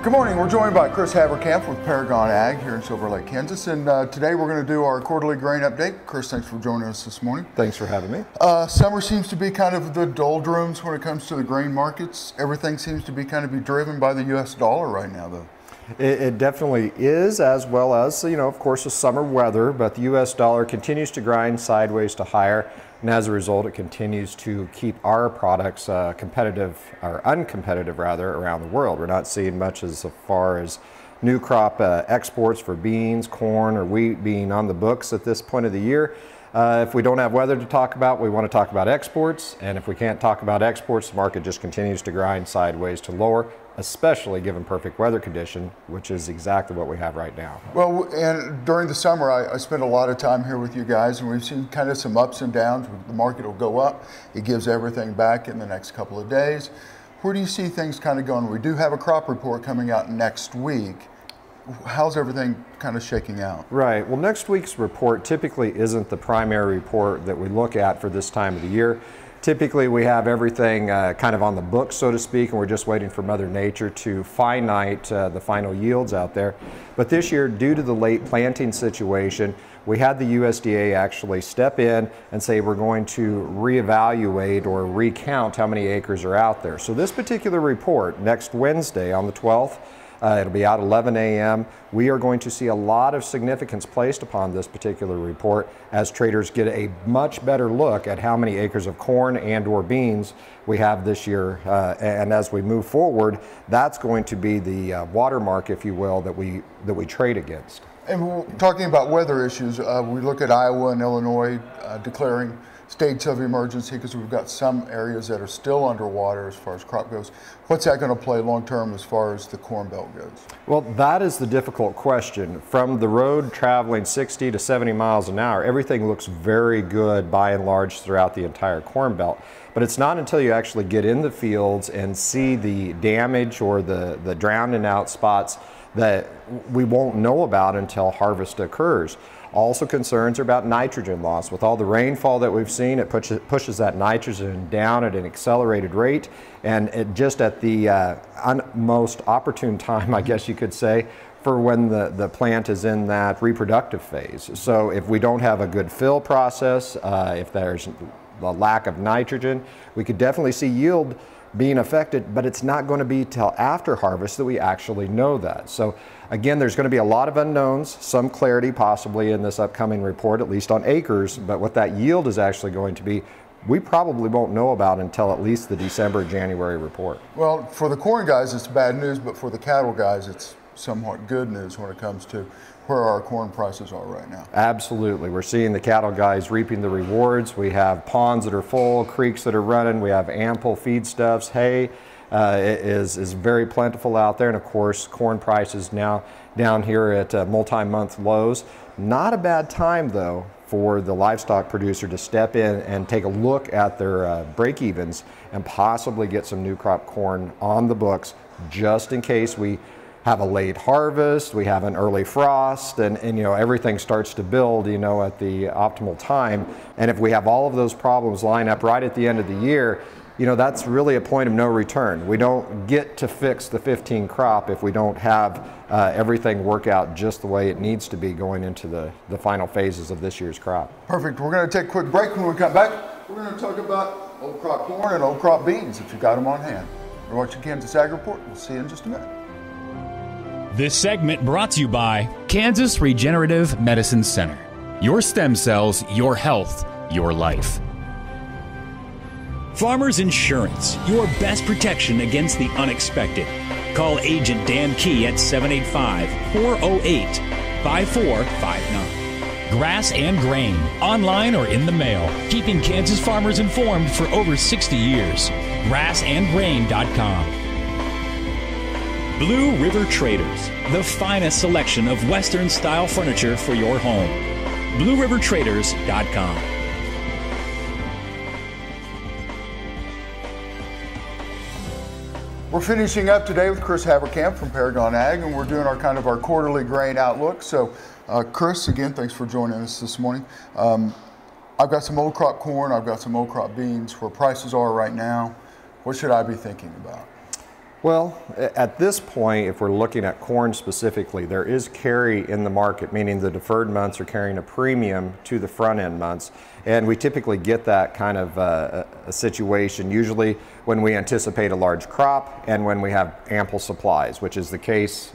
Good morning. We're joined by Chris Haverkamp with Paragon Ag here in Silver Lake, Kansas. And today we're going to do our quarterly grain update. Chris, thanks for joining us this morning. Thanks for having me. Summer seems to be kind of the doldrums when it comes to the grain markets. Everything seems to be driven by the U.S. dollar right now, though. It definitely is, as well as, of course, the summer weather, but the U.S. dollar continues to grind sideways to higher, and as a result, it continues to keep our products competitive, or uncompetitive rather, around the world. We're not seeing much as far as new crop exports for beans, corn, or wheat being on the books at this point of the year. If we don't have weather to talk about, we want to talk about exports, and if we can't talk about exports, the market just continues to grind sideways to lower, especially given perfect weather condition, which is exactly what we have right now. Well, and during the summer, I spent a lot of time here with you guys, and we've seen kind of some ups and downs. The market will go up, it gives everything back in the next couple of days. Where do you see things kind of going? We do have a crop report coming out next week. How's everything kind of shaking out? Right. Well, next week's report typically isn't the primary report that we look at for this time of the year. Typically, we have everything kind of on the books, so to speak, and we're just waiting for Mother Nature to finite the final yields out there. But this year, due to the late planting situation, we had the USDA actually step in and say we're going to reevaluate or recount how many acres are out there. So this particular report, next Wednesday on the 12th, it'll be out 11 a.m. We are going to see a lot of significance placed upon this particular report as traders get a much better look at how many acres of corn and or beans we have this year. And as we move forward, that's going to be the watermark, if you will, that we trade against. And we're talking about weather issues. We look at Iowa and Illinois declaring states of emergency because we've got some areas that are still underwater as far as crop goes. What's that going to play long term as far as the Corn Belt goes? Well, that is the difficult question. From the road traveling 60 to 70 miles an hour, everything looks very good by and large throughout the entire Corn Belt. But it's not until you actually get in the fields and see the damage or the drowning out spots that we won't know about until harvest occurs. Also, concerns are about nitrogen loss. With all the rainfall that we've seen, it pushes that nitrogen down at an accelerated rate, and it just at the most opportune time, I guess you could say, for when the plant is in that reproductive phase. So if we don't have a good fill process, if there's a lack of nitrogen, we could definitely see yield being affected, but it's not going to be till after harvest that we actually know that. So again, there's going to be a lot of unknowns, some clarity possibly in this upcoming report, at least on acres, but what that yield is actually going to be, we probably won't know about until at least the December, January report. Well, for the corn guys, it's bad news, but for the cattle guys, it's somewhat good news when it comes to where our corn prices are right now. Absolutely. We're seeing the cattle guys reaping the rewards. We have ponds that are full, creeks that are running. We have ample feedstuffs. Hay is very plentiful out there. And of course, corn prices now down here at multi-month lows. Not a bad time, though, for the livestock producer to step in and take a look at their break-evens and possibly get some new crop corn on the books just in case we have a late harvest, we have an early frost, and everything starts to build, at the optimal time. And if we have all of those problems line up right at the end of the year, that's really a point of no return. We don't get to fix the 15 crop if we don't have everything work out just the way it needs to be going into the final phases of this year's crop. Perfect. We're going to take a quick break. When we come back, we're going to talk about old crop corn and old crop beans if you've got them on hand. We're watching Kansas Ag Report. We'll see you in just a minute. This segment brought to you by Kansas Regenerative Medicine Center. Your stem cells, your health, your life. Farmers Insurance, your best protection against the unexpected. Call Agent Dan Key at 785-408-5459. Grass and Grain, online or in the mail, keeping Kansas farmers informed for over 60 years. GrassandGrain.com. Blue River Traders, the finest selection of Western-style furniture for your home. BlueRiverTraders.com. We're finishing up today with Chris Haverkamp from Paragon Ag, and we're doing our quarterly grain outlook. So, Chris, again, thanks for joining us this morning. I've got some old crop corn, I've got some old crop beans. Where prices are right now, what should I be thinking about? Well, at this point, if we're looking at corn specifically, there is carry in the market, meaning the deferred months are carrying a premium to the front end months. And we typically get that kind of a situation usually when we anticipate a large crop and when we have ample supplies, which is the case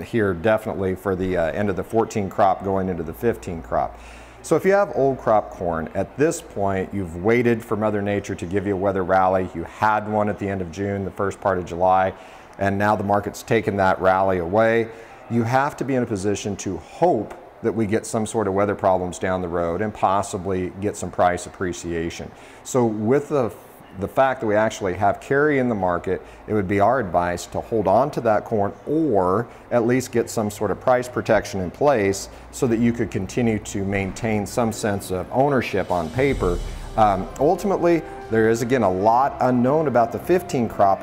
here definitely for the end of the 14 crop going into the 15 crop. So if you have old crop corn, at this point, you've waited for Mother Nature to give you a weather rally. You had one at the end of June, the first part of July, and now the market's taken that rally away. You have to be in a position to hope that we get some sort of weather problems down the road and possibly get some price appreciation. So with the fact that we actually have carry in the market, it would be our advice to hold on to that corn or at least get some sort of price protection in place so that you could continue to maintain some sense of ownership on paper. Ultimately, there is again a lot unknown about the 15 crop.